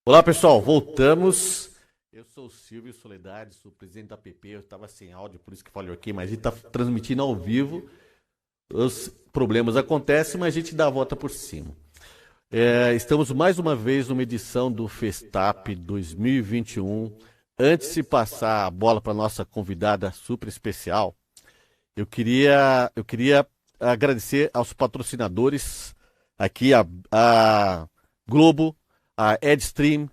Olá, pessoal, voltamos. Eu sou o Silvio Soledade, sou o presidente da APP. Eu estava sem áudio, por isso que falei aqui, mas a gente está transmitindo ao vivo. Os problemas acontecem, mas a gente dá a volta por cima. Estamos mais uma vez numa edição do Festap 2021. Antes de passar a bola para a nossa convidada super especial, eu queria agradecer aos patrocinadores aqui, a Globo, a Edstream,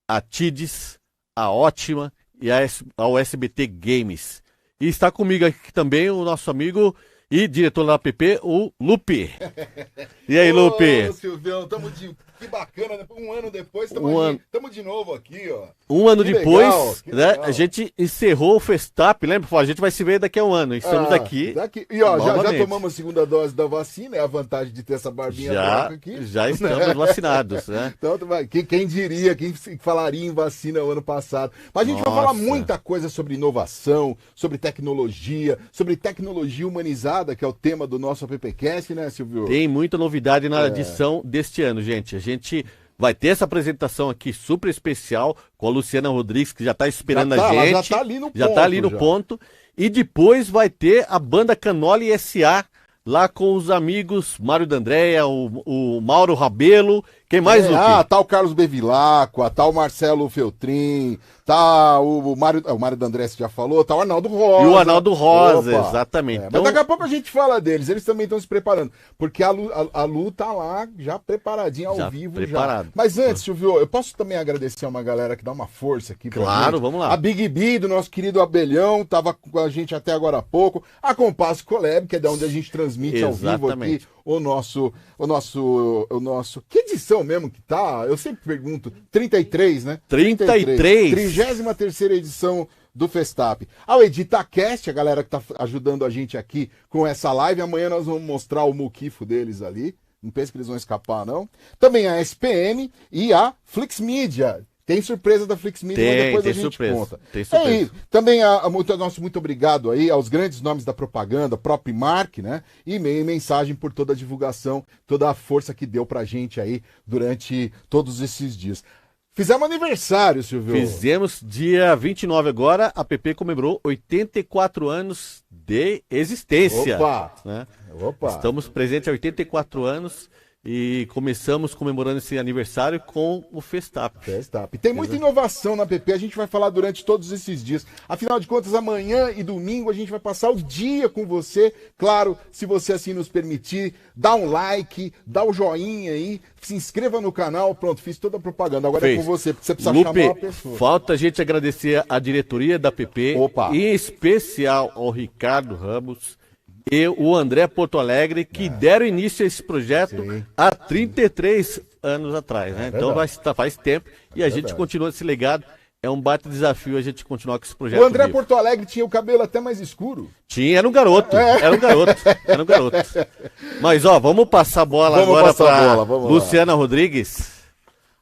a Tidis, a Ótima e ao SBT Games. E está comigo aqui também o nosso amigo e diretor da APP, o Lupe. E aí, Lupe? Ô, Silvião, que bacana, um ano depois estamos de novo aqui, ó. Um ano que depois, legal, né, a gente encerrou o Festap, lembra? A gente vai se ver daqui a um ano, estamos aqui. E ó, já novamente. tomamos a segunda dose da vacina, é a vantagem de ter essa barbinha branca aqui. Já estamos vacinados, né? Então, quem diria, quem falaria em vacina o ano passado. Mas a gente vai falar muita coisa sobre inovação, sobre tecnologia humanizada, que é o tema do nosso AppCast, né, Silvio? Tem muita novidade na edição deste ano, gente. A gente vai ter essa apresentação aqui super especial com a Luciana Rodrigues, que já está esperando a gente. Já está ali no ponto. Já está ali no ponto. E depois vai ter a banda Canoli S.A., lá com os amigos Mário D'Andrea, o Mauro Rabelo. Quem mais, Lupe? Tá o Carlos Bevilacqua, tá o Marcelo Feltrin, tá o Mário D'Andrea, você já falou, tá o Arnaldo Rosa. E o Arnaldo Rosa, exatamente. Então, mas daqui a pouco a gente fala deles, eles também estão se preparando, porque a Lu tá lá já preparadinha ao vivo. Preparado. Mas antes, Silvio, eu posso também agradecer a uma galera que dá uma força aqui pra gente. Claro, vamos lá. A Big B, do nosso querido Abelhão, tava com a gente até agora há pouco. A Compasso Collab, que é da onde a gente transmite ao vivo aqui o nosso... Que edição mesmo que tá? Eu sempre pergunto. 33, né? 33. 33ª edição do Festap. Ao EditaCast, a galera que tá ajudando a gente aqui com essa live. Amanhã nós vamos mostrar o muquifo deles ali. Não pense que eles vão escapar, não. Também a SPM e a Flix Media. Tem surpresa da Flix Media, mas depois a gente conta. Tem surpresa. Aí, também nosso muito obrigado aí aos grandes nomes da propaganda, próprio Mark, né? E mensagem por toda a divulgação, toda a força que deu pra gente aí durante todos esses dias. Fizemos aniversário, Silvio. Fizemos dia 29 agora, a PP comemorou 84 anos de existência. Opa! Né? Estamos presentes há 84 anos. E começamos comemorando esse aniversário com o Festap. Tem muita inovação na app, a gente vai falar durante todos esses dias. Afinal de contas, amanhã e domingo a gente vai passar o dia com você. Claro, se você assim nos permitir, dá um like, dá o joinha aí, se inscreva no canal. Pronto, fiz toda a propaganda. Agora é com você, porque você precisa chamar uma pessoa. Falta a gente agradecer a diretoria da app, em especial ao Ricardo Ramos e o André Porto Alegre, que deram início a esse projeto há 33 anos atrás, né? Então faz tempo e a gente continua esse legado. É um baita desafio a gente continuar com esse projeto. O André Porto Alegre tinha o cabelo até mais escuro. Tinha, era um garoto. Mas, ó, vamos passar a bola agora para Luciana Rodrigues.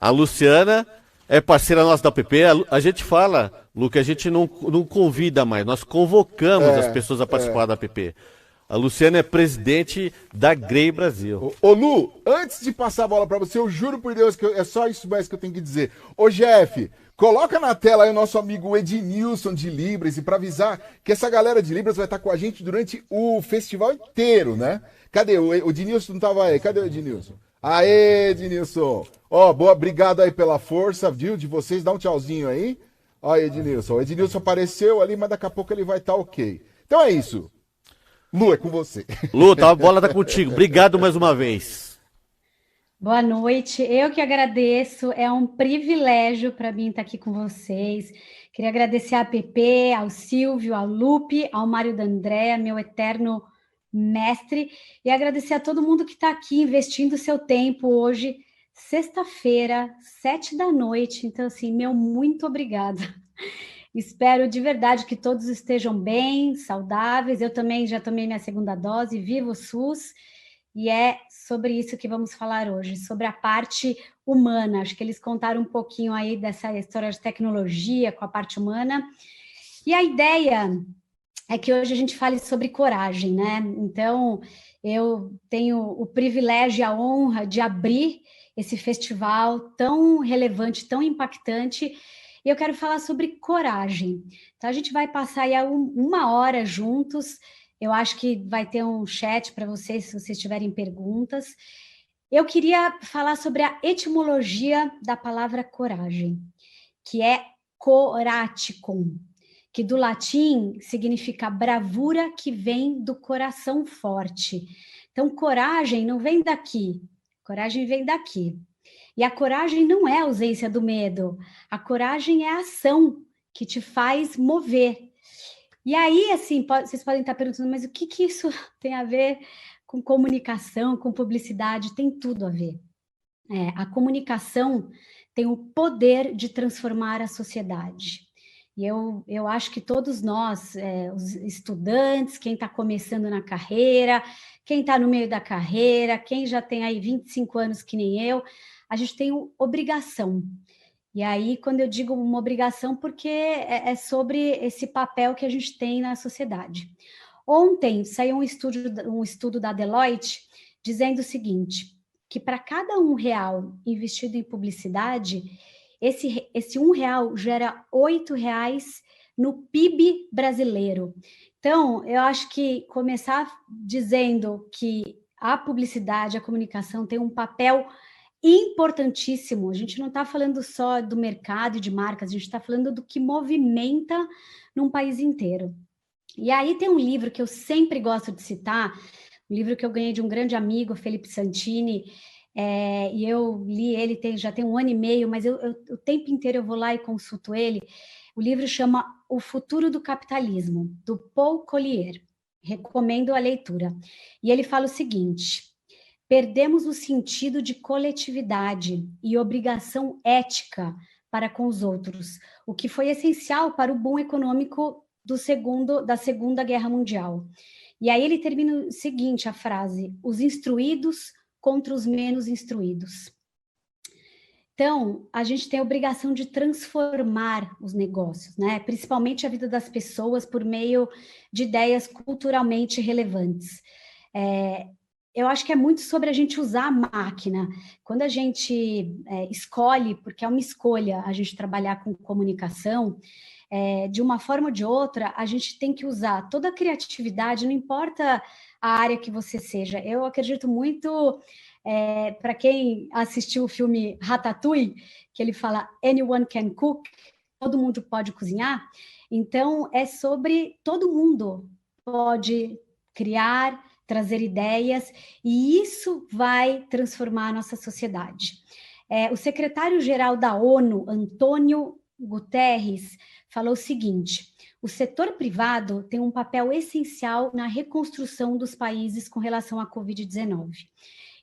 A Luciana é parceira nossa da app. A gente fala, Lu, que a gente não convida mais, nós convocamos as pessoas a participar da app. A Luciana é presidente da Grey Brasil. Ô Lu, antes de passar a bola pra você, eu juro por Deus que é só isso mais que eu tenho que dizer. Ô Jeff, coloca na tela aí o nosso amigo Ednilson de Libras, e pra avisar que essa galera de Libras vai estar com a gente durante o festival inteiro, né? Cadê? O Ednilson não tava aí. Cadê o Ednilson? Aê, Ednilson. Ó, boa, obrigado aí pela força, viu, de vocês. Dá um tchauzinho aí. Ó, Ednilson. O Ednilson apareceu ali, mas daqui a pouco ele vai estar ok. Então é isso. Lu, é com você. Lu, a bola tá contigo. Obrigado mais uma vez. Boa noite. Eu que agradeço. É um privilégio para mim estar aqui com vocês. Queria agradecer à APP, ao Silvio, ao Lupe, ao Mário D'Andrea, meu eterno mestre, e agradecer a todo mundo que está aqui investindo seu tempo hoje, sexta-feira, 7 da noite. Então, assim, meu muito obrigada. Espero de verdade que todos estejam bem, saudáveis. Eu também já tomei minha segunda dose, viva o SUS. E é sobre isso que vamos falar hoje, sobre a parte humana. Acho que eles contaram um pouquinho aí dessa história de tecnologia com a parte humana. E a ideia é que hoje a gente fale sobre coragem, né? Então, eu tenho o privilégio e a honra de abrir esse festival tão relevante, tão impactante. E eu quero falar sobre coragem. Então, a gente vai passar aí uma hora juntos. Eu acho que vai ter um chat para vocês, se vocês tiverem perguntas. Eu queria falar sobre a etimologia da palavra coragem, que é coraticum, que do latim significa bravura que vem do coração forte. Então, coragem não vem daqui, coragem vem daqui. E a coragem não é a ausência do medo, a coragem é a ação que te faz mover. E aí, assim, vocês podem estar perguntando, mas o que isso tem a ver com comunicação, com publicidade? Tem tudo a ver. A comunicação tem o poder de transformar a sociedade. E eu acho que todos nós, os estudantes, quem está começando na carreira, quem está no meio da carreira, quem já tem aí 25 anos que nem eu, a gente tem obrigação. E aí, quando eu digo uma obrigação, porque é sobre esse papel que a gente tem na sociedade. Ontem saiu um estudo da Deloitte dizendo o seguinte, que para cada R$ 1 investido em publicidade, esse R$ 1 gera R$ 8 no PIB brasileiro. Então, eu acho que começar dizendo que a publicidade, a comunicação tem um papel importantíssimo. A gente não está falando só do mercado e de marcas, a gente está falando do que movimenta num país inteiro. E aí tem um livro que eu sempre gosto de citar, um livro que eu ganhei de um grande amigo, Felipe Santini, e eu li ele já tem 1 ano e meio, mas o tempo inteiro eu vou lá e consulto ele. O livro chama O Futuro do Capitalismo, do Paul Collier. Recomendo a leitura. E ele fala o seguinte: perdemos o sentido de coletividade e obrigação ética para com os outros, o que foi essencial para o boom econômico da Segunda Guerra Mundial. E aí ele termina o seguinte, a frase: os instruídos contra os menos instruídos. Então, a gente tem a obrigação de transformar os negócios, né? Principalmente a vida das pessoas por meio de ideias culturalmente relevantes. Eu acho que é muito sobre a gente usar a máquina. Quando a gente escolhe, porque é uma escolha a gente trabalhar com comunicação, de uma forma ou de outra, a gente tem que usar toda a criatividade, não importa a área que você seja. Eu acredito muito, para quem assistiu o filme Ratatouille, que ele fala anyone can cook, todo mundo pode cozinhar. Então, é sobre todo mundo pode criar, trazer ideias, e isso vai transformar a nossa sociedade. O secretário-geral da ONU, Antônio Guterres, falou o seguinte: o setor privado tem um papel essencial na reconstrução dos países com relação à Covid-19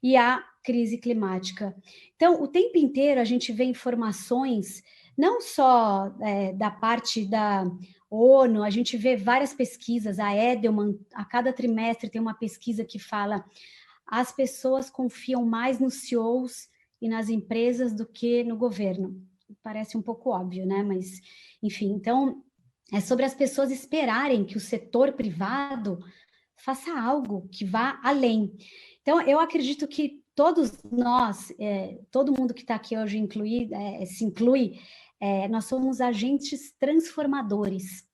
e à crise climática. Então, o tempo inteiro a gente vê informações, não só da parte da ONU, a gente vê várias pesquisas, a Edelman, a cada trimestre tem uma pesquisa que fala as pessoas confiam mais nos CEOs e nas empresas do que no governo. Parece um pouco óbvio, né? Mas, enfim, então, é sobre as pessoas esperarem que o setor privado faça algo que vá além. Então, eu acredito que todos nós, todo mundo que está aqui hoje se inclui, nós somos agentes transformadores.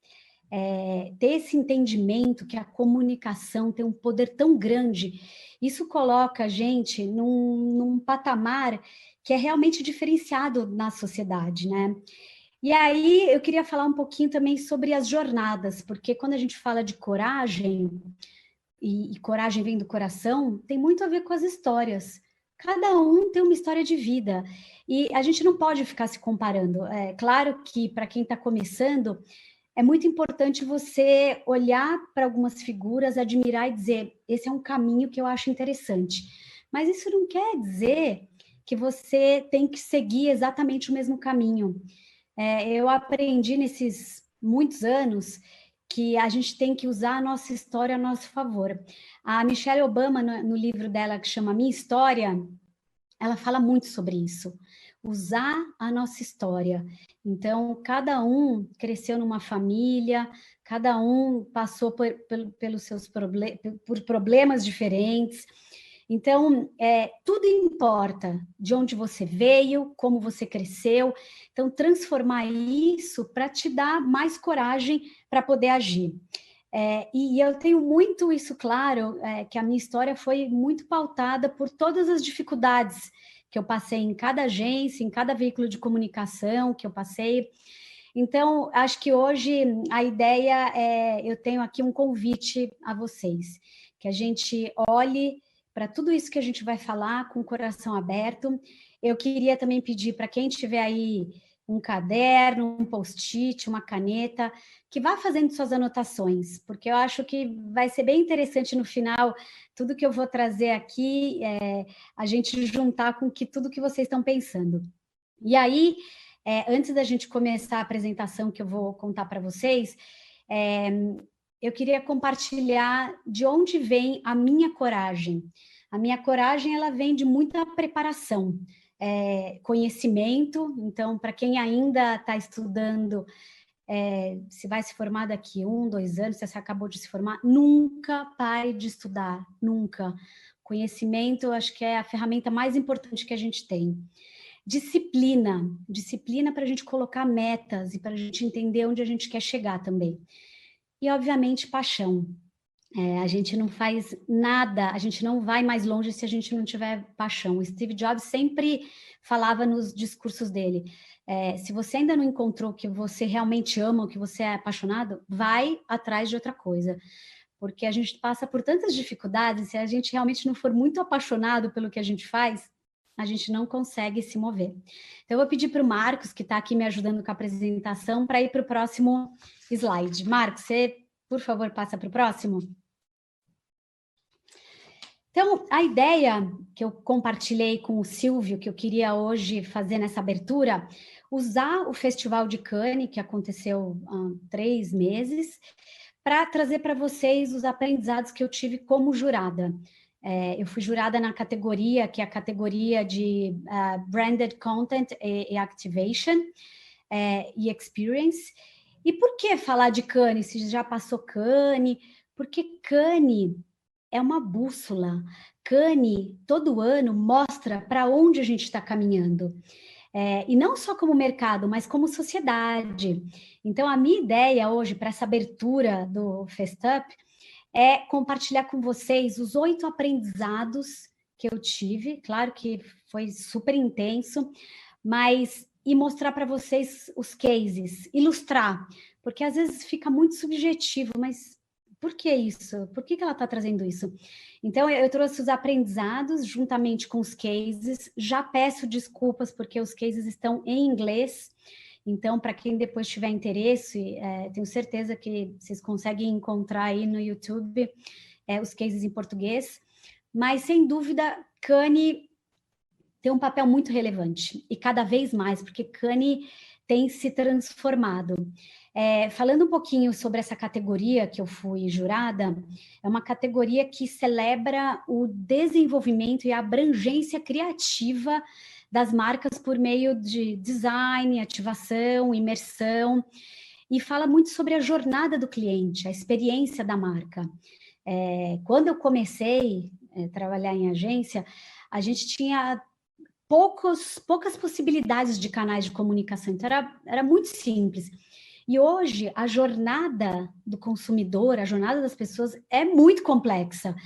Ter esse entendimento que a comunicação tem um poder tão grande, isso coloca a gente num patamar que é realmente diferenciado na sociedade, né? E aí eu queria falar um pouquinho também sobre as jornadas, porque quando a gente fala de coragem, e coragem vem do coração, tem muito a ver com as histórias. Cada um tem uma história de vida, e a gente não pode ficar se comparando. É claro que para quem está começando, é muito importante você olhar para algumas figuras, admirar e dizer, esse é um caminho que eu acho interessante. Mas isso não quer dizer que você tem que seguir exatamente o mesmo caminho. Eu aprendi nesses muitos anos que a gente tem que usar a nossa história a nosso favor. A Michelle Obama, no livro dela que chama Minha História, ela fala muito sobre isso. Usar a nossa história. Então, cada um cresceu numa família, cada um passou por problemas diferentes, Então, tudo importa de onde você veio, como você cresceu. Então, transformar isso para te dar mais coragem para poder agir. E eu tenho muito isso claro, que a minha história foi muito pautada por todas as dificuldades que eu passei em cada agência, em cada veículo de comunicação que eu passei. Então, acho que hoje a ideia eu tenho aqui um convite a vocês, que a gente olhe para tudo isso que a gente vai falar com o coração aberto. Eu queria também pedir para quem tiver aí um caderno, um post-it, uma caneta, que vá fazendo suas anotações, porque eu acho que vai ser bem interessante no final, tudo que eu vou trazer aqui, a gente juntar com tudo que vocês estão pensando. E aí, antes da gente começar a apresentação que eu vou contar para vocês, eu queria compartilhar de onde vem a minha coragem. A minha coragem, ela vem de muita preparação, conhecimento. Então, para quem ainda está estudando, se vai se formar daqui 1, 2 anos, se você acabou de se formar, nunca pare de estudar, nunca. Conhecimento, eu acho que é a ferramenta mais importante que a gente tem. Disciplina para a gente colocar metas e para a gente entender onde a gente quer chegar também. E, obviamente, paixão. A gente não faz nada, a gente não vai mais longe se a gente não tiver paixão. O Steve Jobs sempre falava nos discursos dele, se você ainda não encontrou o que você realmente ama, o que você é apaixonado, vai atrás de outra coisa. Porque a gente passa por tantas dificuldades, se a gente realmente não for muito apaixonado pelo que a gente faz, a gente não consegue se mover. Então, eu vou pedir para o Marcos, que está aqui me ajudando com a apresentação, para ir para o próximo slide. Marcos, você, por favor, passa para o próximo. Então, a ideia que eu compartilhei com o Silvio, que eu queria hoje fazer nessa abertura, usar o Festival de Cannes, que aconteceu há 3 meses, para trazer para vocês os aprendizados que eu tive como jurada. Eu fui jurada na categoria, que é a categoria de Branded Content e Activation e Experience. E por que falar de Cannes, se já passou Cannes? Porque Cannes é uma bússola. Cannes, todo ano, mostra para onde a gente está caminhando. E não só como mercado, mas como sociedade. Então, a minha ideia hoje, para essa abertura do FestUp, é compartilhar com vocês os 8 aprendizados que eu tive. Claro que foi super intenso, mas e mostrar para vocês os cases, ilustrar, porque às vezes fica muito subjetivo, mas por que isso? Por que ela está trazendo isso? Então, eu trouxe os aprendizados juntamente com os cases. Já peço desculpas porque os cases estão em inglês. Então, para quem depois tiver interesse, tenho certeza que vocês conseguem encontrar aí no YouTube os cases em português. Mas, sem dúvida, Cannes tem um papel muito relevante. E cada vez mais, porque Cannes tem se transformado. Falando um pouquinho sobre essa categoria que eu fui jurada, é uma categoria que celebra o desenvolvimento e a abrangência criativa das marcas por meio de design, ativação, imersão, e fala muito sobre a jornada do cliente, a experiência da marca. Quando eu comecei a trabalhar em agência, a gente tinha poucas possibilidades de canais de comunicação, então era muito simples. E hoje, a jornada do consumidor, a jornada das pessoas é muito complexa.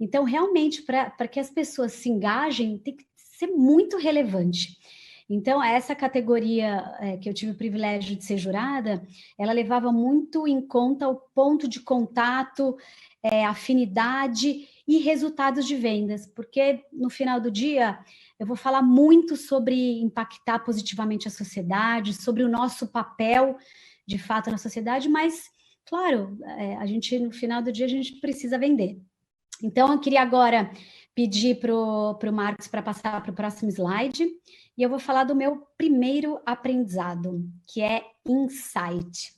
Então, realmente, para que as pessoas se engajem, tem que ser muito relevante. Então, essa categoria que eu tive o privilégio de ser jurada, ela levava muito em conta o ponto de contato, afinidade e resultados de vendas, porque no final do dia eu vou falar muito sobre impactar positivamente a sociedade, sobre o nosso papel de fato na sociedade, mas, claro, a gente, no final do dia, a gente precisa vender. Então, eu queria agora pedir para o Marcos para passar para o próximo slide, e eu vou falar do meu primeiro aprendizado, que é insight.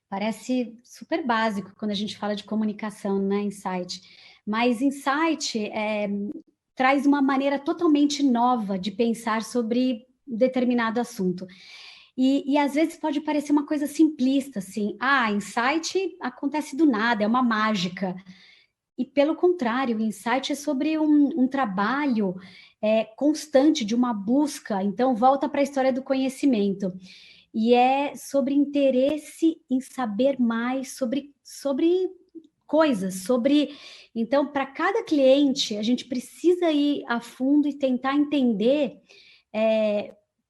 Parece super básico quando a gente fala de comunicação, né, insight. Mas insight traz uma maneira totalmente nova de pensar sobre determinado assunto. E às vezes pode parecer uma coisa simplista, assim, insight acontece do nada, é uma mágica. e pelo contrário, o insight é sobre um trabalho constante de uma busca, então volta para a história do conhecimento, e é sobre interesse em saber mais sobre coisas, então, para cada cliente, a gente precisa ir a fundo e tentar entender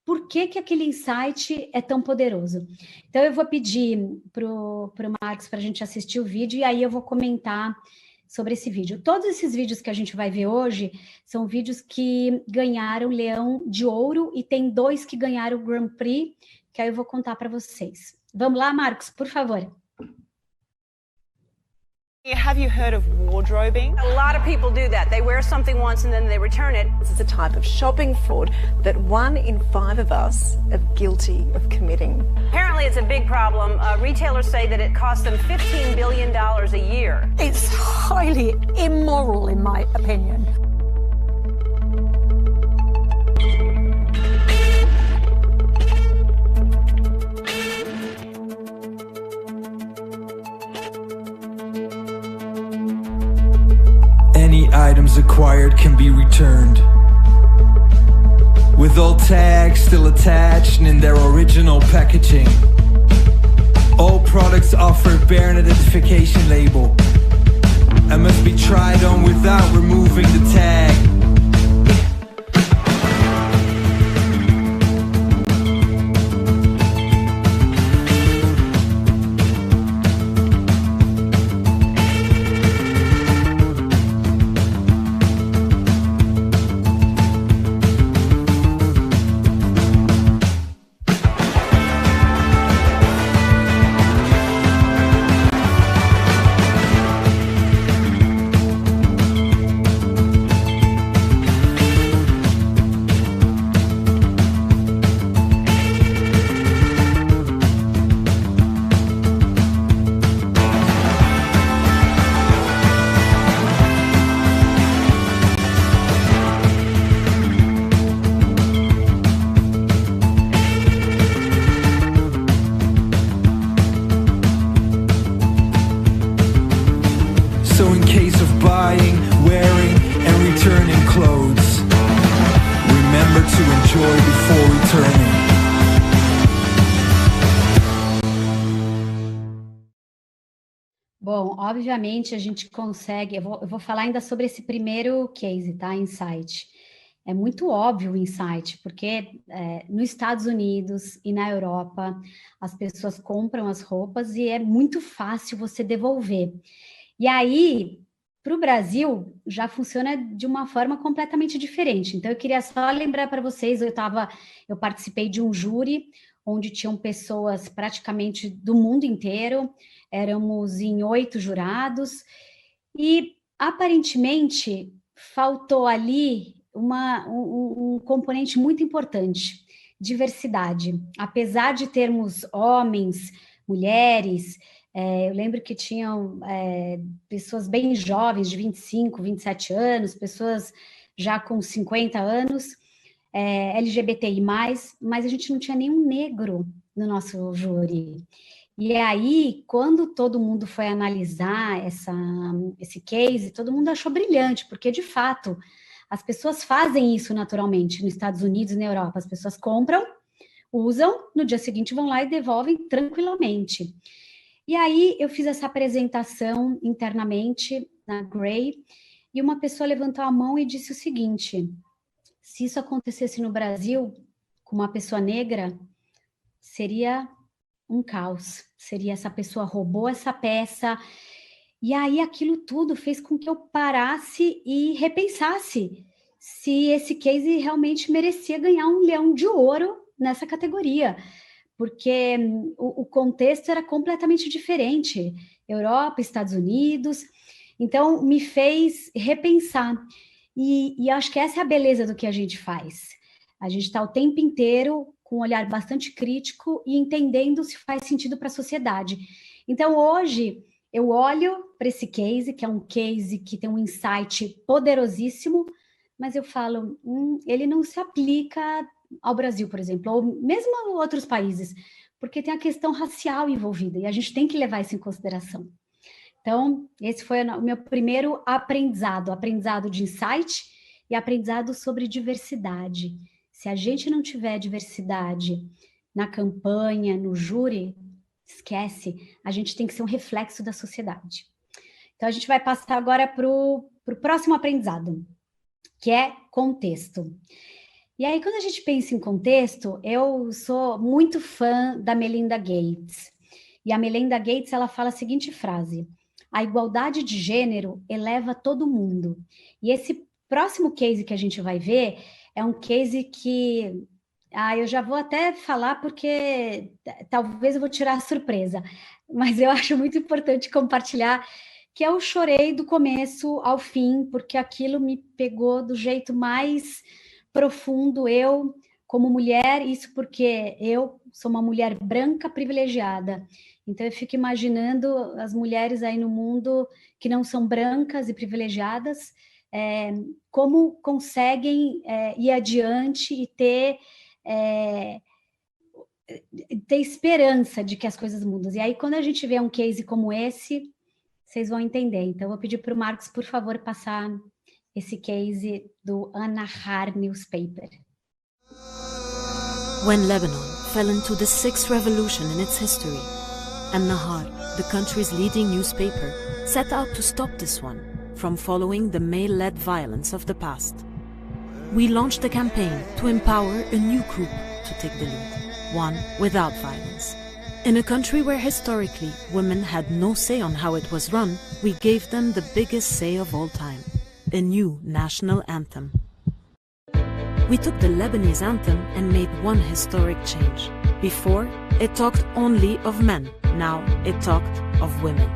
por que aquele insight é tão poderoso. Então, eu vou pedir para o Marcos para a gente assistir o vídeo, e aí eu vou comentar sobre esse vídeo. Todos esses vídeos que a gente vai ver hoje são vídeos que ganharam Leão de Ouro, e tem 2 que ganharam o Grand Prix, que aí eu vou contar para vocês. Vamos lá, Marcos, por favor. Have you heard of wardrobing? A lot of people do that. They wear something once and then they return it. This is a type of shopping fraud that 1 in 5 of us are guilty of committing. Apparently it's a big problem. Retailers say that it costs them $15 billion a year. It's highly immoral, in my opinion. Items acquired can be returned, with all tags still attached and in their original packaging. All products offer bear an identification label and must be tried on without removing the tag. Bom, obviamente a gente consegue, eu vou falar ainda sobre esse primeiro case, tá? Insight. É muito óbvio o insight, porque nos Estados Unidos e na Europa, as pessoas compram as roupas e é muito fácil você devolver. E aí, para o Brasil, já funciona de uma forma completamente diferente. Então, eu queria só lembrar para vocês, eu participei de um júri, onde tinham pessoas praticamente do mundo inteiro, éramos em 8 jurados, e aparentemente faltou ali um componente muito importante, diversidade. Apesar de termos homens, mulheres, eu lembro que tinham pessoas bem jovens, de 25, 27 anos, pessoas já com 50 anos, LGBTI+, mas a gente não tinha nenhum negro no nosso júri. E aí, quando todo mundo foi analisar esse case, todo mundo achou brilhante, porque, de fato, as pessoas fazem isso naturalmente nos Estados Unidos e na Europa. As pessoas compram, usam, no dia seguinte vão lá e devolvem tranquilamente. E aí, eu fiz essa apresentação internamente na Grey, e uma pessoa levantou a mão e disse o seguinte: se isso acontecesse no Brasil, com uma pessoa negra, seria um caos. Seria, essa pessoa roubou essa peça. E aí aquilo tudo fez com que eu parasse e repensasse se esse case realmente merecia ganhar um Leão de Ouro nessa categoria, porque o contexto era completamente diferente. Europa, Estados Unidos. Então, me fez repensar. E acho que essa é a beleza do que a gente faz. A gente está o tempo inteiro com um olhar bastante crítico e entendendo se faz sentido para a sociedade. Então, hoje, eu olho para esse case, que é um case que tem um insight poderosíssimo, mas eu falo, ele não se aplica ao Brasil, por exemplo, ou mesmo a outros países, porque tem a questão racial envolvida, e a gente tem que levar isso em consideração. Então, esse foi o meu primeiro aprendizado de insight e aprendizado sobre diversidade. Se a gente não tiver diversidade na campanha, no júri, esquece, a gente tem que ser um reflexo da sociedade. Então, a gente vai passar agora para o próximo aprendizado, que é contexto. E aí, quando a gente pensa em contexto, eu sou muito fã da Melinda Gates. E a Melinda Gates, ela fala a seguinte frase: a igualdade de gênero eleva todo mundo. E esse próximo case que a gente vai ver é um case que... eu já vou até falar porque talvez eu vou tirar a surpresa, mas eu acho muito importante compartilhar, que eu chorei do começo ao fim, porque aquilo me pegou do jeito mais profundo, eu como mulher, isso porque eu sou uma mulher branca privilegiada, então eu fico imaginando as mulheres aí no mundo que não são brancas e privilegiadas, como conseguem ir adiante e ter esperança de que as coisas mudam. E aí, quando a gente vê um case como esse, vocês vão entender. Então, eu vou pedir para o Marcos, por favor, passar esse case do An-Nahar newspaper. When Lebanon fell into the sixth revolution in its history, An-Nahar, the country's leading newspaper, set out to stop this one from following the male-led violence of the past. We launched a campaign to empower a new group to take the lead, one without violence. In a country where historically women had no say on how it was run, we gave them the biggest say of all time, a new national anthem. We took the Lebanese anthem and made one historic change. Before, it talked only of men, now it talked of women.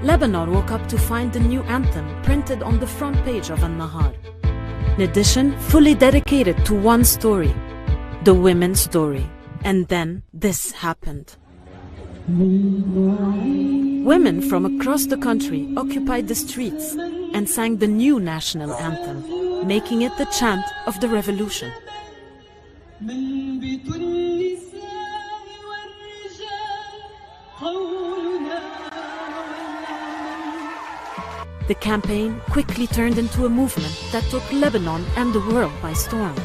Lebanon woke up to find the new anthem printed on the front page of An-Nahar. An edition fully dedicated to one story, the women's story. And then this happened. Women from across the country occupied the streets and sang the new national anthem, making it the chant of the revolution. The campaign quickly turned into a movement that took Lebanon and the world by storm.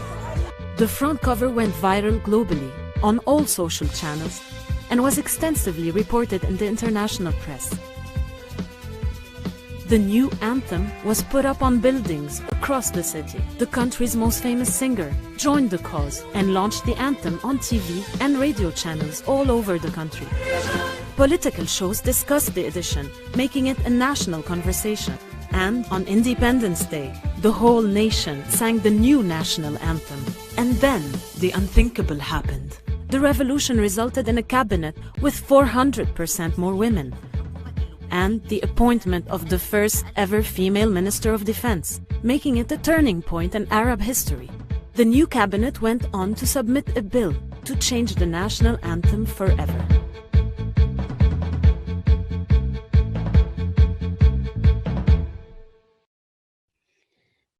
The front cover went viral globally, on all social channels, and was extensively reported in the international press. The new anthem was put up on buildings across the city. The country's most famous singer joined the cause and launched the anthem on TV and radio channels all over the country. Political shows discussed the edition, making it a national conversation. And on Independence Day, the whole nation sang the new national anthem. And then the unthinkable happened. The revolution resulted in a cabinet with 400% more women, and the appointment of the first ever female Minister of Defense, making it a turning point in Arab history. The new cabinet went on to submit a bill to change the national anthem forever.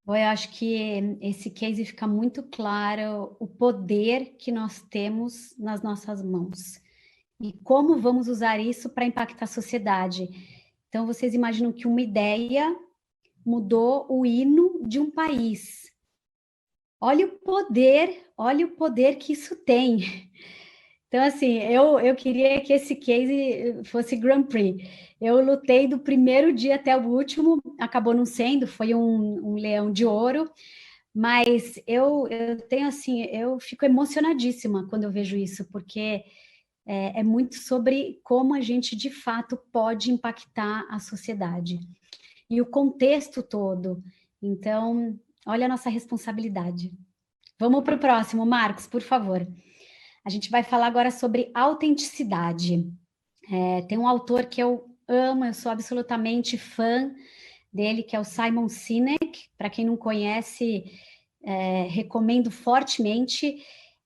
Eu acho que esse case fica muito claro o poder que nós temos nas nossas mãos e como vamos usar isso para impactar a sociedade. Então, vocês imaginam que uma ideia mudou o hino de um país. Olha o poder que isso tem. Então, assim, eu queria que esse case fosse Grand Prix. Eu lutei do primeiro dia até o último, acabou não sendo, foi um leão de ouro, mas eu tenho assim, eu fico emocionadíssima quando eu vejo isso, porque é muito sobre como a gente de fato pode impactar a sociedade e o contexto todo. Então, olha a nossa responsabilidade. Vamos para o próximo, Marcos, por favor. A gente vai falar agora sobre autenticidade. Tem um autor que eu amo, eu sou absolutamente fã dele, que é o Simon Sinek. Para quem não conhece, recomendo fortemente.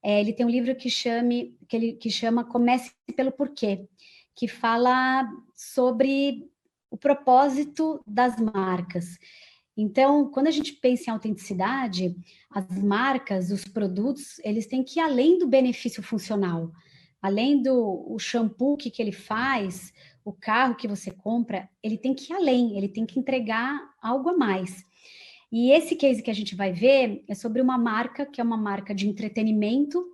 Ele tem um livro que chama Comece pelo Porquê, que fala sobre o propósito das marcas. Então, quando a gente pensa em autenticidade, as marcas, os produtos, eles têm que ir além do benefício funcional. além do o shampoo que ele faz, o carro que você compra, ele tem que ir além, ele tem que entregar algo a mais. E esse case que a gente vai ver é sobre uma marca, que é uma marca de entretenimento,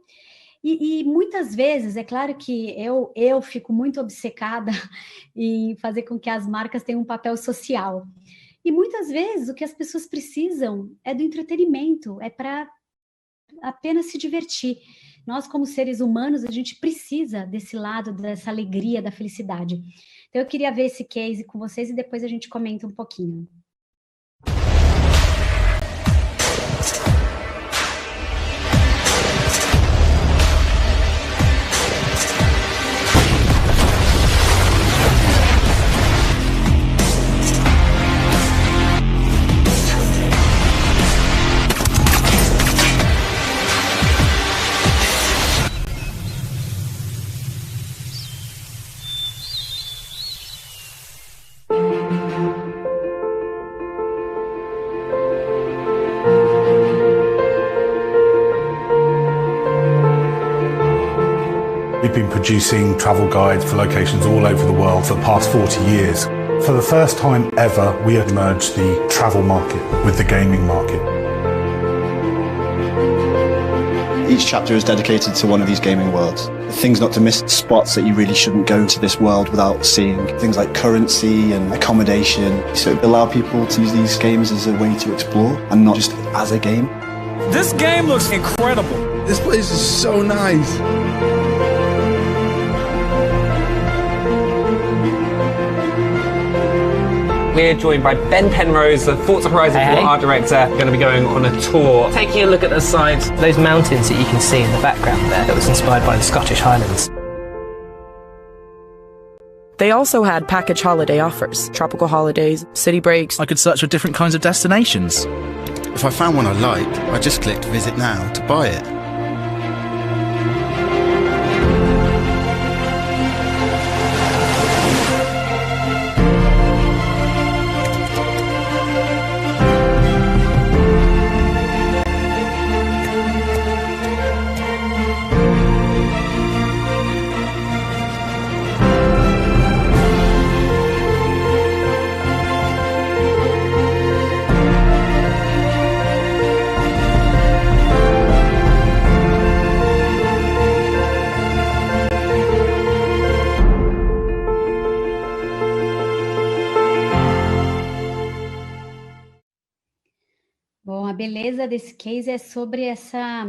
e muitas vezes, é claro que eu fico muito obcecada em fazer com que as marcas tenham um papel social. E muitas vezes o que as pessoas precisam é do entretenimento, é para apenas se divertir. Nós, como seres humanos, a gente precisa desse lado, dessa alegria, da felicidade. Então, eu queria ver esse case com vocês e depois a gente comenta um pouquinho. We've been producing travel guides for locations all over the world for the past 40 years. For the first time ever, we have merged the travel market with the gaming market. Each chapter is dedicated to one of these gaming worlds. Things not to miss, spots that you really shouldn't go to this world without seeing. Things like currency and accommodation. So it allows people to use these games as a way to explore and not just as a game. This game looks incredible. This place is so nice. We're joined by Ben Penrose, the Forza Horizon 4 art director, going to be going on a tour, taking a look at the sides. Those mountains that you can see in the background there, that was inspired by the Scottish Highlands. They also had package holiday offers, tropical holidays, city breaks. I could search for different kinds of destinations. If I found one I liked, I just clicked visit now to buy it. Bom, a beleza desse case é sobre essa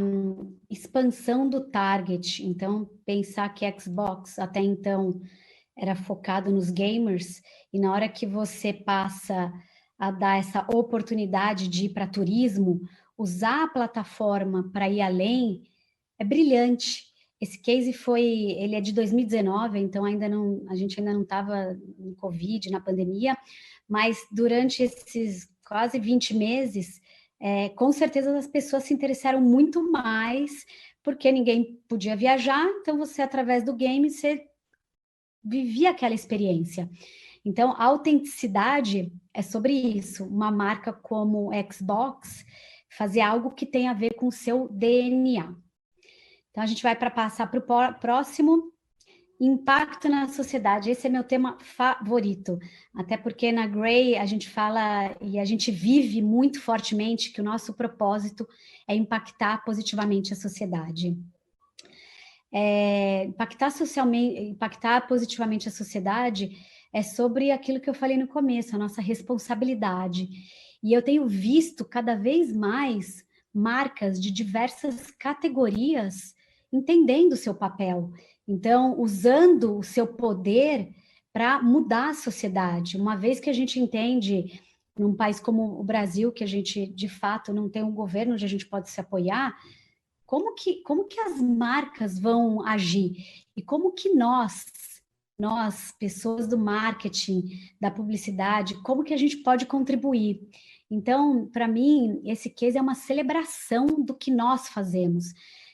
expansão do target. Então, pensar que Xbox até então era focado nos gamers, e na hora que você passa a dar essa oportunidade de ir para turismo, usar a plataforma para ir além, é brilhante. Esse case ele é de 2019, então a gente ainda não estava no Covid, na pandemia, mas durante esses quase 20 meses, com certeza as pessoas se interessaram muito mais, porque ninguém podia viajar, então você, através do game, você vivia aquela experiência. Então, a autenticidade é sobre isso. Uma marca como Xbox fazer algo que tem a ver com o seu DNA. Então, a gente vai passar para o próximo. Impacto na sociedade. Esse é meu tema favorito. Até porque na Grey a gente fala e a gente vive muito fortemente que o nosso propósito é impactar positivamente a sociedade. Impactar positivamente a sociedade é sobre aquilo que eu falei no começo, a nossa responsabilidade. E eu tenho visto cada vez mais marcas de diversas categorias entendendo o seu papel. Então, usando o seu poder para mudar a sociedade. Uma vez que a gente entende, num país como o Brasil, que a gente, de fato, não tem um governo onde a gente pode se apoiar, como que as marcas vão agir? E como que nós, pessoas do marketing, da publicidade, como que a gente pode contribuir? Então, para mim, esse case é uma celebração do que nós fazemos.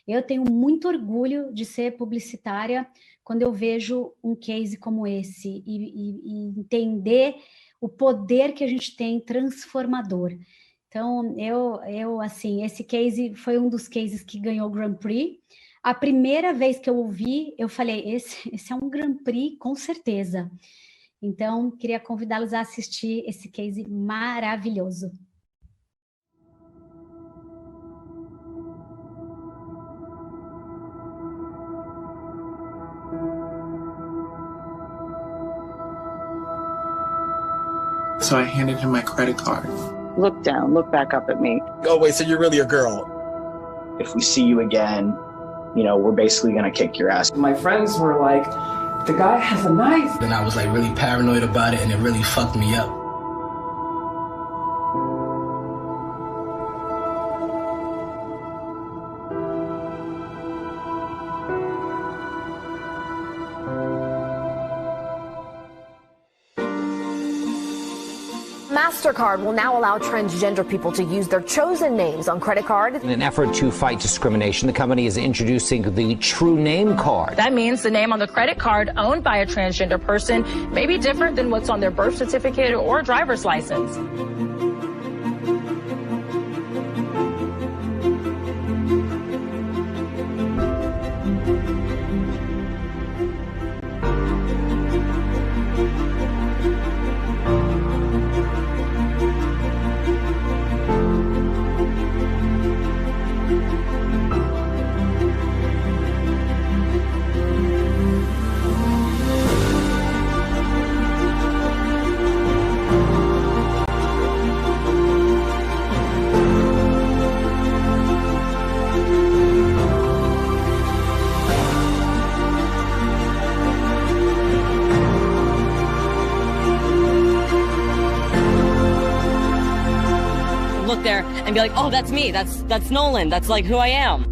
Eu tenho muito orgulho de ser publicitária quando eu vejo um case como esse e entender o poder que a gente tem transformador. Então, assim, esse case foi um dos cases que ganhou o Grand Prix. a primeira vez que eu ouvi, eu falei, esse é um Grand Prix, com certeza. Então, queria convidá-los a assistir esse case maravilhoso. So I handed him my credit card. Look down, look back up at me. Oh, wait, so you're really a girl? If we see you again, you know, we're basically gonna kick your ass. My friends were like, the guy has a knife. Then I was like really paranoid about it and it really fucked me up. MasterCard will now allow transgender people to use their chosen names on credit card. In an effort to fight discrimination, the company is introducing the True Name Card. That means the name on the credit card owned by a transgender person may be different than what's on their birth certificate or driver's license. Look there and be like, oh, that's me, that's Nolan, that's like who I am.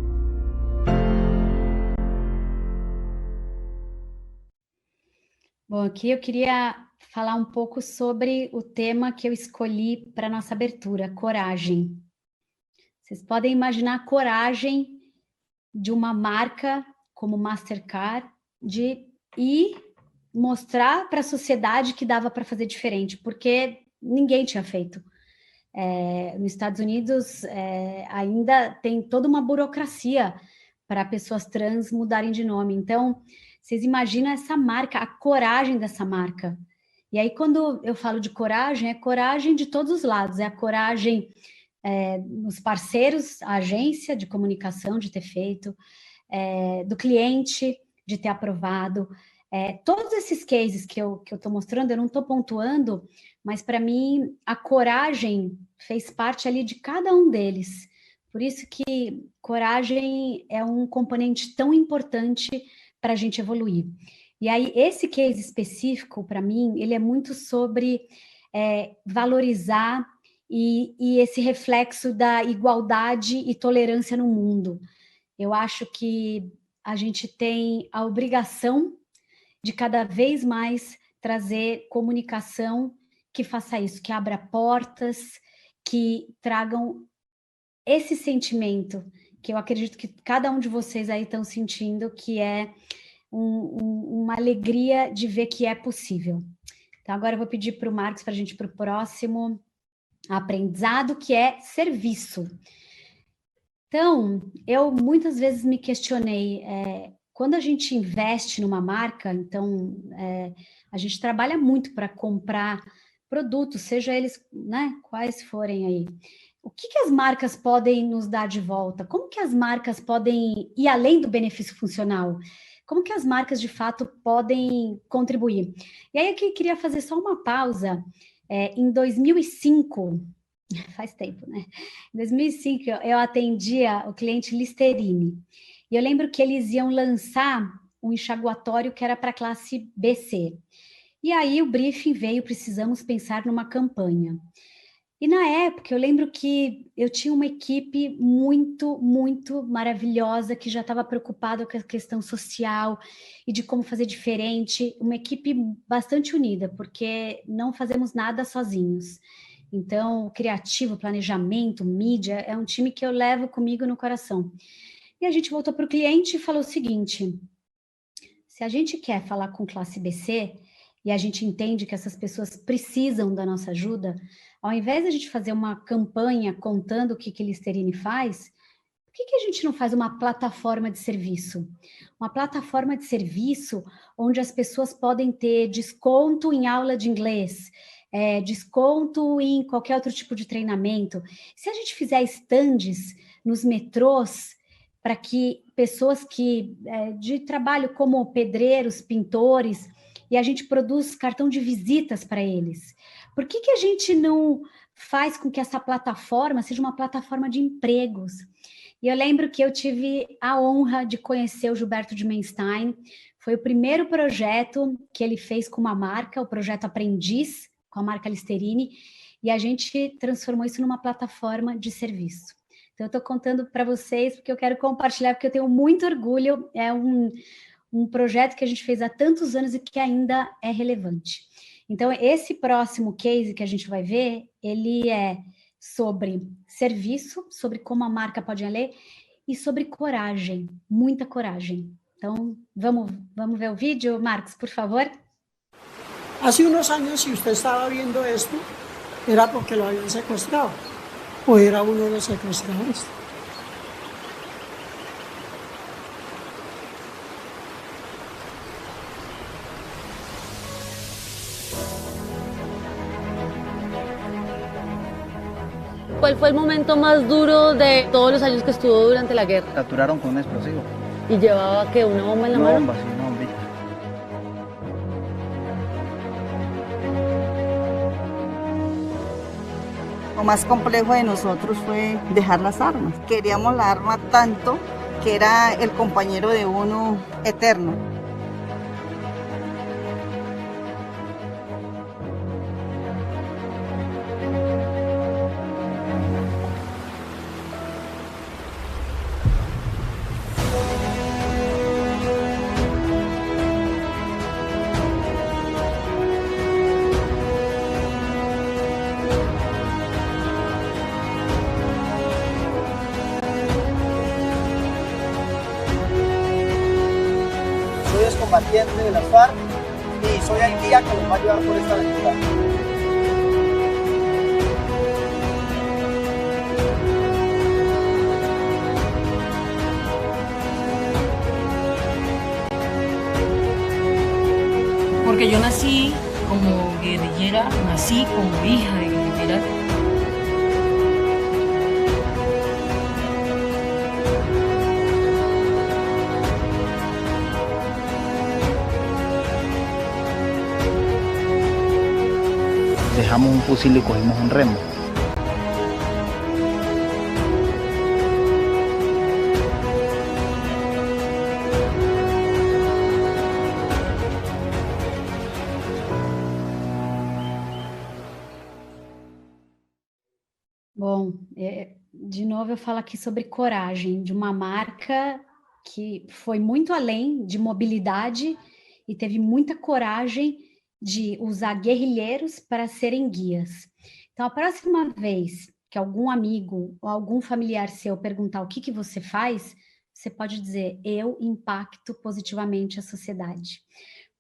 Bom, aqui eu queria falar um pouco sobre o tema que eu escolhi para nossa abertura, coragem. Vocês podem imaginar a coragem de uma marca como Mastercard de ir mostrar para a sociedade que dava para fazer diferente, porque ninguém tinha feito. Nos Estados Unidos ainda tem toda uma burocracia para pessoas trans mudarem de nome. Então, vocês imaginam essa marca, a coragem dessa marca. E aí, quando eu falo de coragem, é coragem de todos os lados. É a coragem nos parceiros, a agência de comunicação de ter feito, do cliente de ter aprovado. Todos esses cases que eu estou mostrando, eu não estou pontuando, mas para mim a coragem fez parte ali de cada um deles. Por isso que coragem é um componente tão importante para a gente evoluir. E aí esse case específico, para mim, ele é muito sobre valorizar e esse reflexo da igualdade e tolerância no mundo. Eu acho que a gente tem a obrigação de cada vez mais trazer comunicação que faça isso, que abra portas, que tragam esse sentimento que eu acredito que cada um de vocês aí estão sentindo, que é uma alegria de ver que é possível. Então agora eu vou pedir para o Marcos para a gente ir para o próximo aprendizado, que é serviço. Então, eu muitas vezes me questionei, quando a gente investe numa marca, então a gente trabalha muito para comprar produtos, seja eles, né, quais forem aí. O que as marcas podem nos dar de volta? Como que as marcas podem ir além do benefício funcional? Como que as marcas, de fato, podem contribuir? E aí aqui eu queria fazer só uma pausa. Em 2005, faz tempo, né? Em 2005, eu atendia o cliente Listerine. E eu lembro que eles iam lançar um enxaguatório que era para a classe BC. E aí o briefing veio, precisamos pensar numa campanha. E na época eu lembro que eu tinha uma equipe muito, muito maravilhosa que já estava preocupada com a questão social e de como fazer diferente, uma equipe bastante unida, porque não fazemos nada sozinhos. Então, o criativo, planejamento, mídia, é um time que eu levo comigo no coração. E a gente voltou para o cliente e falou o seguinte, se a gente quer falar com classe BC e a gente entende que essas pessoas precisam da nossa ajuda, ao invés de a gente fazer uma campanha contando o que Listerine faz, que a gente não faz uma plataforma de serviço? Uma plataforma de serviço onde as pessoas podem ter desconto em aula de inglês, desconto em qualquer outro tipo de treinamento. Se a gente fizer estandes nos metrôs para que pessoas de trabalho como pedreiros, pintores, e a gente produz cartão de visitas para eles. Por que a gente não faz com que essa plataforma seja uma plataforma de empregos? E eu lembro que eu tive a honra de conhecer o Gilberto de Menstein. Foi o primeiro projeto que ele fez com uma marca, o projeto Aprendiz, com a marca Listerine, e a gente transformou isso numa plataforma de serviço. Então, eu estou contando para vocês, porque eu quero compartilhar, porque eu tenho muito orgulho. É um projeto que a gente fez há tantos anos e que ainda é relevante. Então, esse próximo case que a gente vai ver, ele é sobre serviço, sobre como a marca pode ler e sobre coragem, muita coragem. Então, vamos ver o vídeo, Marcos, por favor. Hace unos años, si usted estaba viendo esto, era porque lo habían secuestrado, o era uno de los secuestradores. ¿Cuál fue el momento más duro de todos los años que estuvo durante la guerra? Capturaron con un explosivo. ¿Y llevaba qué, una bomba en la mano? Una bomba, sí, una bombita. Lo más complejo de nosotros fue dejar las armas. Queríamos la arma tanto que era el compañero de uno eterno. Combatiente de las FARC y soy el guía que los va a llevar por esta aventura. Porque yo nací como guerrillera, nací como hija de guerrillera. Dejamos un fusil y cogimos un remo. Bom, de novo eu falo aqui sobre coragem, de uma marca que foi muito além de mobilidade e teve muita coragem de usar guerrilheiros para serem guias. Então, a próxima vez que algum amigo ou algum familiar seu perguntar o que você faz, você pode dizer, eu impacto positivamente a sociedade.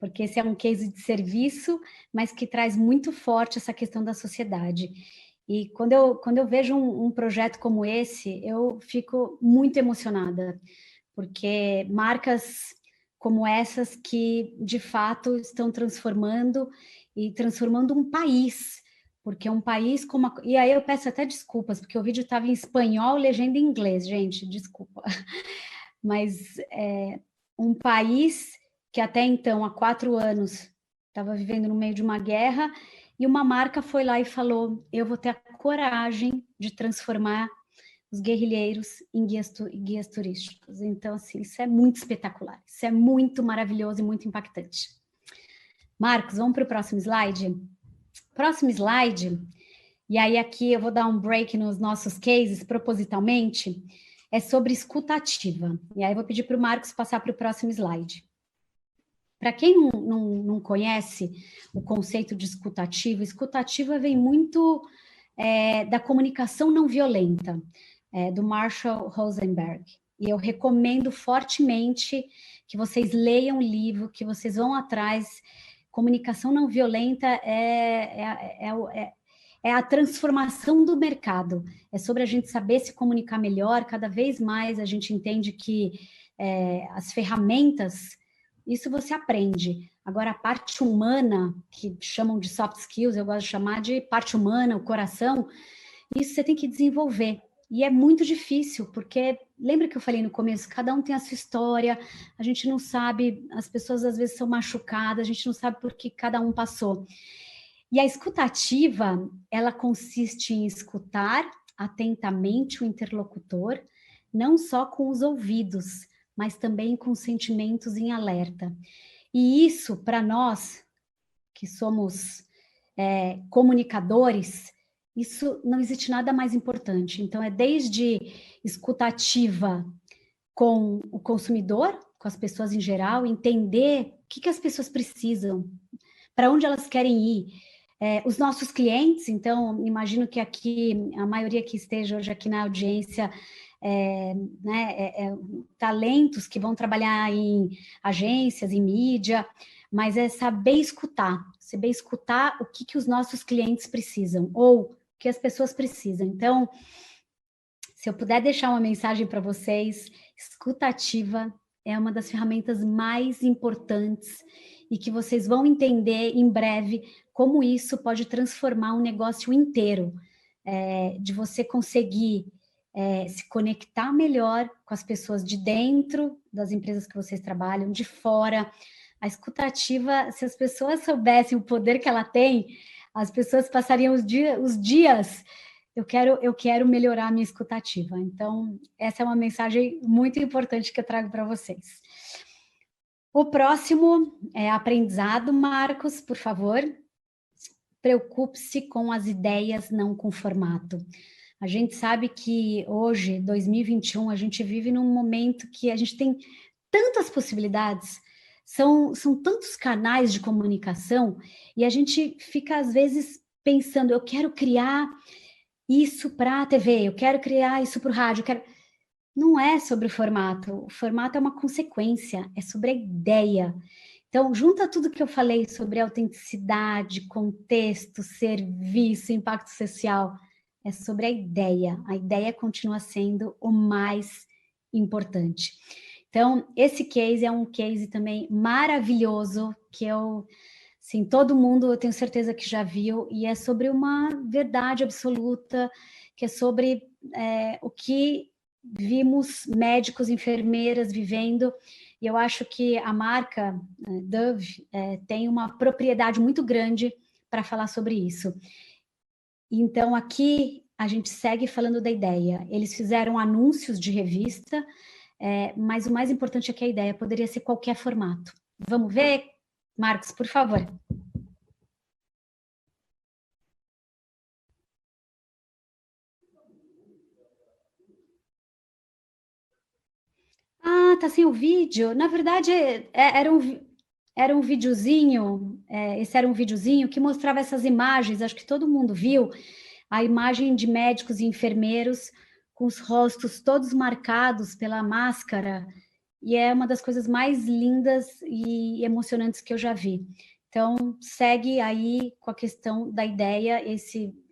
Porque esse é um case de serviço, mas que traz muito forte essa questão da sociedade. E quando eu vejo um projeto como esse, eu fico muito emocionada, porque marcas como essas que, de fato, estão transformando um país, porque um país como... E aí eu peço até desculpas, porque o vídeo estava em espanhol, legenda em inglês, gente, desculpa. Mas um país que até então, há 4 anos, estava vivendo no meio de uma guerra, e uma marca foi lá e falou, eu vou ter a coragem de transformar os guerrilheiros em guias turísticos. Então, assim, isso é muito espetacular, isso é muito maravilhoso e muito impactante. Marcos, vamos para o próximo slide? Próximo slide, e aí aqui eu vou dar um break nos nossos cases, propositalmente, é sobre escuta ativa. E aí eu vou pedir para o Marcos passar para o próximo slide. Para quem não conhece o conceito de escuta ativa vem muito da comunicação não violenta, do Marshall Rosenberg. E eu recomendo fortemente que vocês leiam o livro, que vocês vão atrás. Comunicação não violenta é é a transformação do mercado, é sobre a gente saber se comunicar melhor. Cada vez mais a gente entende que as ferramentas, isso você aprende. Agora, a parte humana, que chamam de soft skills, eu gosto de chamar de parte humana, o coração, isso você tem que desenvolver. E é muito difícil, porque lembra que eu falei no começo, cada um tem a sua história, a gente não sabe, as pessoas às vezes são machucadas, a gente não sabe por que cada um passou. E a escutativa, ela consiste em escutar atentamente o interlocutor, não só com os ouvidos, mas também com sentimentos em alerta. E isso, para nós, que somos comunicadores, isso não existe nada mais importante. Então, é desde escutativa com o consumidor, com as pessoas em geral, entender o que as pessoas precisam, para onde elas querem ir. Os nossos clientes, então, imagino que aqui, a maioria que esteja hoje aqui na audiência, talentos que vão trabalhar em agências, em mídia, mas é saber escutar o que os nossos clientes precisam, ou o que as pessoas precisam. Então, se eu puder deixar uma mensagem para vocês, escutativa é uma das ferramentas mais importantes e que vocês vão entender em breve como isso pode transformar um negócio inteiro, de você conseguir se conectar melhor com as pessoas de dentro das empresas que vocês trabalham, de fora. A escutativa, se as pessoas soubessem o poder que ela tem, as pessoas passariam os dias, eu quero melhorar a minha escutativa. Então, essa é uma mensagem muito importante que eu trago para vocês. O próximo é aprendizado. Marcos, por favor. Preocupe-se com as ideias, não com o formato. A gente sabe que hoje, 2021, a gente vive num momento que a gente tem tantas possibilidades, são tantos canais de comunicação, e a gente fica, às vezes, pensando, eu quero criar isso para a TV, eu quero criar isso para o rádio, Não é sobre o formato é uma consequência, é sobre a ideia. Então, junta tudo que eu falei sobre autenticidade, contexto, serviço, impacto social, é sobre a ideia continua sendo o mais importante. Então, esse case é um case também maravilhoso, que assim, todo mundo, eu tenho certeza que já viu, e é sobre uma verdade absoluta, que é sobre o que vimos médicos, enfermeiras vivendo, e eu acho que a marca Dove tem uma propriedade muito grande para falar sobre isso. Então, aqui a gente segue falando da ideia. Eles fizeram anúncios de revista, mas o mais importante é que a ideia poderia ser qualquer formato. Vamos ver? Marcos, por favor. Ah, tá sem o vídeo. Na verdade, era um videozinho, esse era um videozinho que mostrava essas imagens, acho que todo mundo viu, a imagem de médicos e enfermeiros com os rostos todos marcados pela máscara, e é uma das coisas mais lindas e emocionantes que eu já vi. Então, segue aí com a questão da ideia.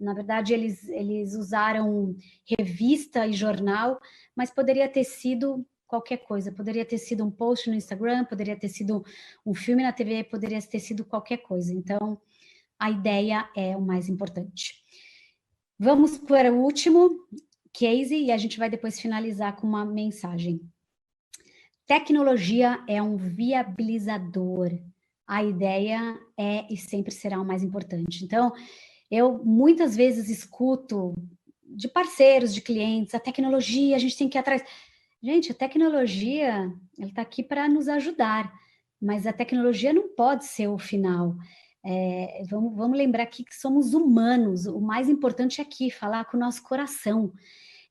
Na verdade, eles usaram revista e jornal, mas poderia ter sido qualquer coisa, poderia ter sido um post no Instagram, poderia ter sido um filme na TV, poderia ter sido qualquer coisa. Então, a ideia é o mais importante. Vamos para o último case e a gente vai depois finalizar com uma mensagem. Tecnologia é um viabilizador. A ideia é e sempre será o mais importante. Então, eu muitas vezes escuto de parceiros, de clientes, a tecnologia, a gente tem que ir atrás. Gente, a tecnologia está aqui para nos ajudar, mas a tecnologia não pode ser o final. Vamos lembrar aqui que somos humanos, o mais importante é aqui, falar com o nosso coração,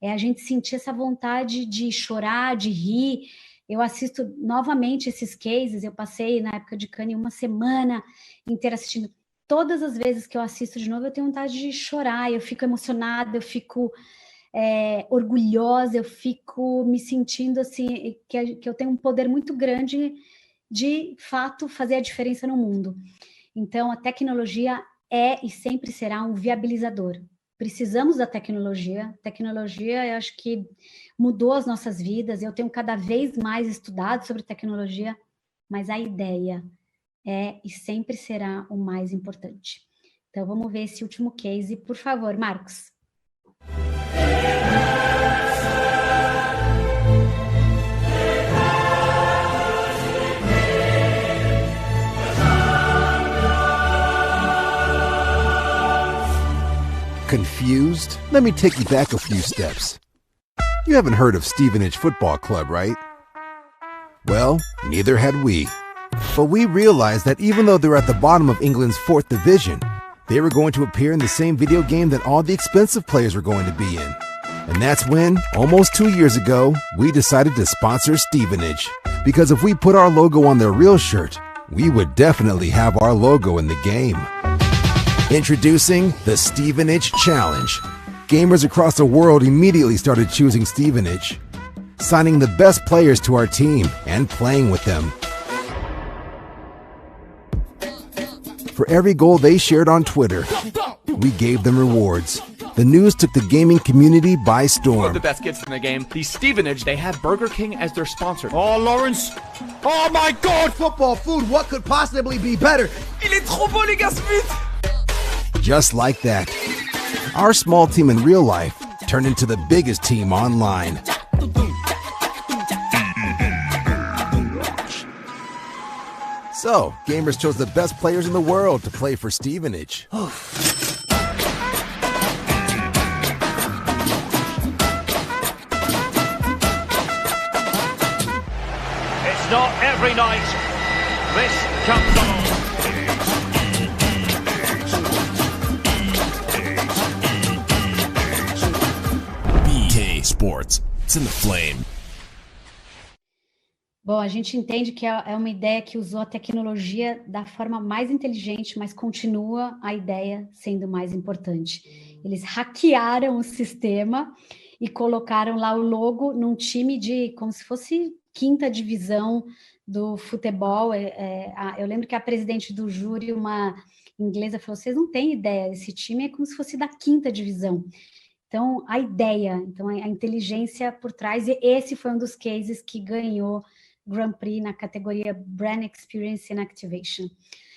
é a gente sentir essa vontade de chorar, de rir. Eu assisto novamente esses cases, eu passei na época de Cannes uma semana inteira assistindo. Todas as vezes que eu assisto de novo, eu tenho vontade de chorar, eu fico emocionada, eu fico orgulhosa, eu fico me sentindo assim, que eu tenho um poder muito grande de fato fazer a diferença no mundo. Então, a tecnologia é e sempre será um viabilizador. Precisamos da tecnologia. Tecnologia, eu acho que mudou as nossas vidas. Eu tenho cada vez mais estudado sobre tecnologia, mas a ideia é e sempre será o mais importante. Então, vamos ver esse último case. Por favor, Marcos. Confused? Let me take you back a few steps. You haven't heard of Stevenage Football Club, right? Well, neither had we. But we realized that even though they're at the bottom of England's 4th division, they were going to appear in the same video game that all the expensive players were going to be in. And that's when, almost 2 years ago, we decided to sponsor Stevenage. Because if we put our logo on their real shirt, we would definitely have our logo in the game. Introducing the Stevenage Challenge. Gamers across the world immediately started choosing Stevenage, signing the best players to our team and playing with them. For every goal they shared on Twitter, we gave them rewards. The news took the gaming community by storm. One of the best kids in the game, the Stevenage, they have Burger King as their sponsor. Oh, Lawrence! Oh my God! Football food, what could possibly be better? Il est trop beau, les gars, Smith! Just like that, our small team in real life turned into the biggest team online. So, gamers chose the best players in the world to play for Stevenage. It's not every night this comes along. BK Sports, it's in the flame. Bom, a gente entende que é uma ideia que usou a tecnologia da forma mais inteligente, mas continua a ideia sendo mais importante. Eles hackearam o sistema e colocaram lá o logo num time de, como se fosse 5ª divisão do futebol. Eu lembro que a presidente do júri, uma inglesa, falou, vocês não têm ideia, esse time é como se fosse da 5ª divisão. Então, a ideia, então a inteligência por trás, e esse foi um dos cases que ganhou Grand Prix na categoria Brand Experience and Activation.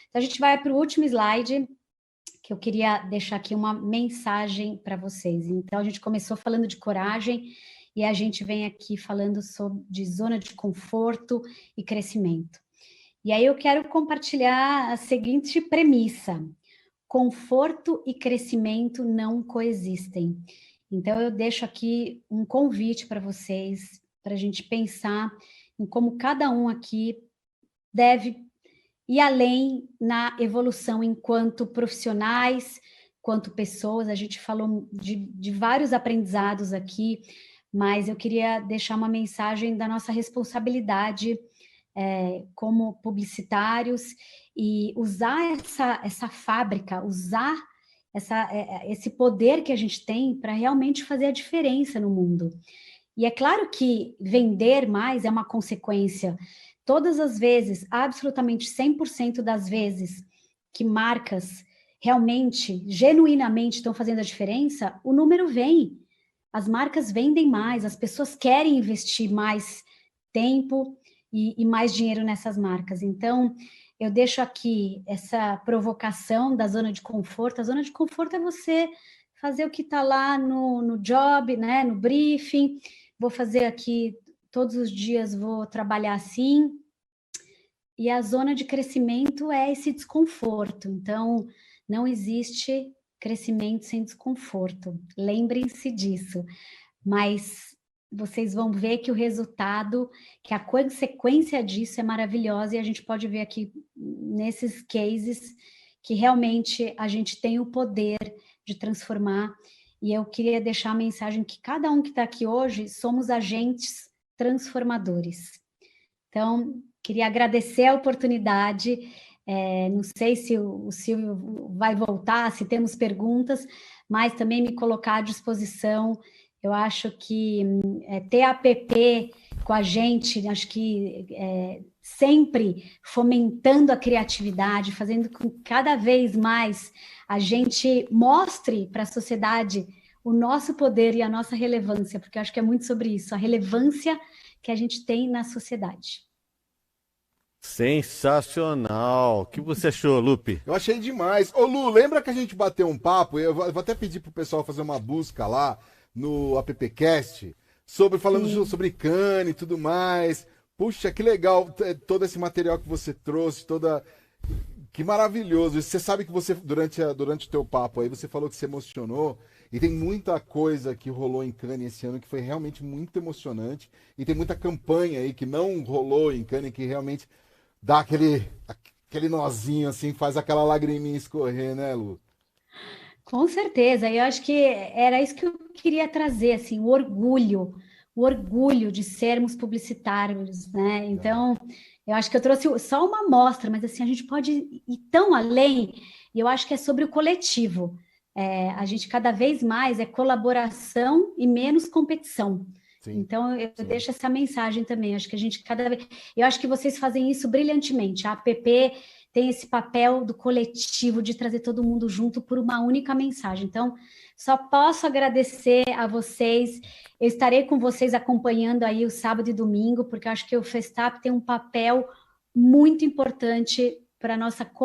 Então, a gente vai para o último slide, que eu queria deixar aqui uma mensagem para vocês. Então, a gente começou falando de coragem e a gente vem aqui falando de zona de conforto e crescimento. E aí eu quero compartilhar a seguinte premissa: conforto e crescimento não coexistem. Então, eu deixo aqui um convite para vocês, para a gente pensar em como cada um aqui deve ir além na evolução enquanto profissionais, quanto pessoas. A gente falou de vários aprendizados aqui, mas eu queria deixar uma mensagem da nossa responsabilidade como publicitários e usar essa fábrica, usar esse poder que a gente tem para realmente fazer a diferença no mundo. E é claro que vender mais é uma consequência. Todas as vezes, absolutamente 100% das vezes que marcas realmente, genuinamente estão fazendo a diferença, o número vem. As marcas vendem mais, as pessoas querem investir mais tempo e mais dinheiro nessas marcas. Então, eu deixo aqui essa provocação da zona de conforto. A zona de conforto é você fazer o que está lá no job, né, no briefing. Vou fazer aqui, todos os dias vou trabalhar assim. E a zona de crescimento é esse desconforto. Então, não existe crescimento sem desconforto. Lembrem-se disso. Mas vocês vão ver que o resultado, que a consequência disso é maravilhosa, e a gente pode ver aqui nesses cases que realmente a gente tem o poder de transformar. E eu queria deixar a mensagem que cada um que está aqui hoje somos agentes transformadores. Então, queria agradecer a oportunidade. Não sei se o Silvio vai voltar, se temos perguntas, mas também me colocar à disposição. Eu acho que ter a APP com a gente, acho que sempre fomentando a criatividade, fazendo com que cada vez mais a gente mostre para a sociedade o nosso poder e a nossa relevância, porque eu acho que é muito sobre isso, a relevância que a gente tem na sociedade. Sensacional. O que você achou, Lupe? Eu achei demais. Ô, Lu, lembra que a gente bateu um papo? Eu vou até pedir pro pessoal fazer uma busca lá no AppCast, falando sobre Cannes e tudo mais. Puxa, que legal todo esse material que você trouxe, que maravilhoso. Você sabe que você, durante o teu papo aí, você falou que se emocionou, e tem muita coisa que rolou em Cannes esse ano que foi realmente muito emocionante, e tem muita campanha aí que não rolou em Cannes, que realmente dá aquele nozinho, assim, faz aquela lagriminha escorrer, né, Lu? Com certeza, eu acho que era isso que eu queria trazer, assim, o orgulho de sermos publicitários, né? Então, eu acho que eu trouxe só uma amostra, mas assim, a gente pode ir tão além, e eu acho que é sobre o coletivo. A gente cada vez mais é colaboração e menos competição. Sim, então, eu deixo essa mensagem também. Acho que a gente eu acho que vocês fazem isso brilhantemente. A APP tem esse papel do coletivo, de trazer todo mundo junto por uma única mensagem. Então, só posso agradecer a vocês. Eu estarei com vocês acompanhando aí o sábado e domingo, porque eu acho que o Festap tem um papel muito importante para a nossa comunidade.